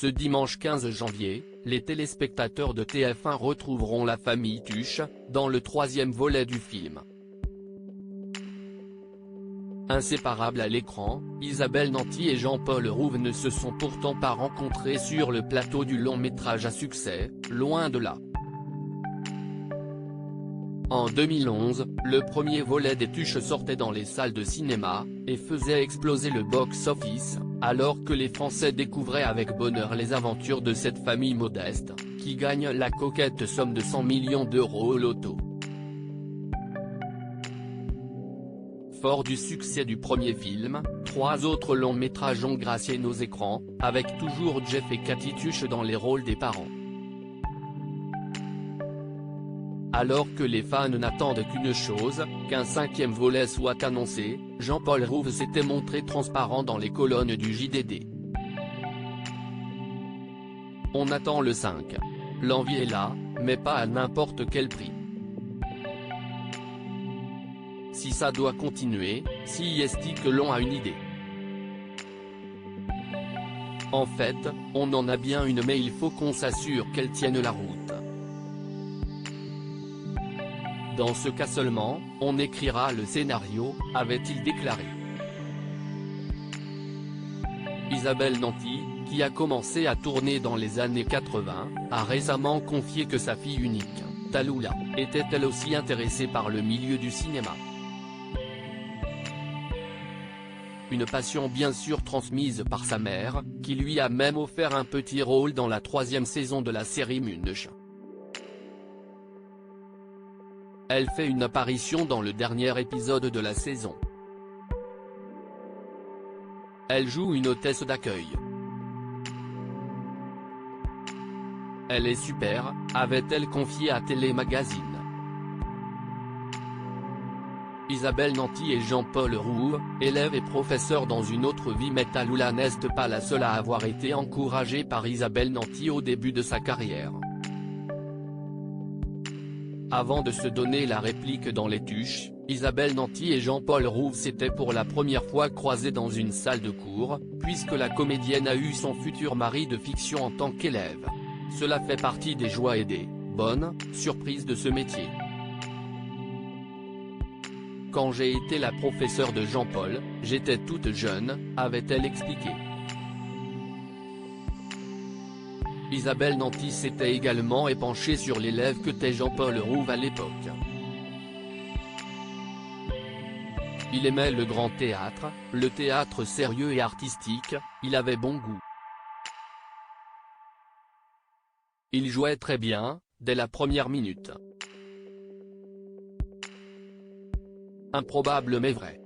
Ce dimanche 15 janvier, les téléspectateurs de TF1 retrouveront la famille Tuche, dans le troisième volet du film. Inséparables à l'écran, Isabelle Nanty et Jean-Paul Rouve ne se sont pourtant pas rencontrés sur le plateau du long-métrage à succès, loin de là. En 2011, le premier volet des Tuches sortait dans les salles de cinéma, et faisait exploser le box-office, alors que les Français découvraient avec bonheur les aventures de cette famille modeste, qui gagne la coquette somme de 100 millions d'euros au loto. Fort du succès du premier film, 3 autres longs métrages ont gracié nos écrans, avec toujours Jeff et Cathy Tuche dans les rôles des parents. Alors que les fans n'attendent qu'une chose, qu'un 5e volet soit annoncé, Jean-Paul Rouve s'était montré transparent dans les colonnes du JDD. On attend le 5. L'envie est là, mais pas à n'importe quel prix. Si ça doit continuer, si est-il que l'on a une idée. En fait, on en a bien une mais il faut qu'on s'assure qu'elle tienne la route. Dans ce cas seulement, on écrira le scénario, avait-il déclaré. Isabelle Nanty, qui a commencé à tourner dans les années 80, a récemment confié que sa fille unique, Tallulah, était elle aussi intéressée par le milieu du cinéma. Une passion bien sûr transmise par sa mère, qui lui a même offert un petit rôle dans la 3e saison de la série Munch. Elle fait une apparition dans le dernier épisode de la saison. Elle joue une hôtesse d'accueil. Elle est super, avait-elle confié à Télé Magazine. Isabelle Nanty et Jean-Paul Rouve, élèves et professeurs dans une autre vie mais Tallulah n'est pas la seule à avoir été encouragée par Isabelle Nanty au début de sa carrière. Avant de se donner la réplique dans les Tuches, Isabelle Nanty et Jean-Paul Rouve s'étaient pour la première fois croisés dans une salle de cours, puisque la comédienne a eu son futur mari de fiction en tant qu'élève. Cela fait partie des joies et des bonnes surprises de ce métier. Quand j'ai été la professeure de Jean-Paul, j'étais toute jeune, avait-elle expliqué. Isabelle Nanty s'était également épanchée sur l'élève qu'était Jean-Paul Rouve à l'époque. Il aimait le grand théâtre, le théâtre sérieux et artistique, il avait bon goût. Il jouait très bien, dès la première minute. Improbable mais vrai.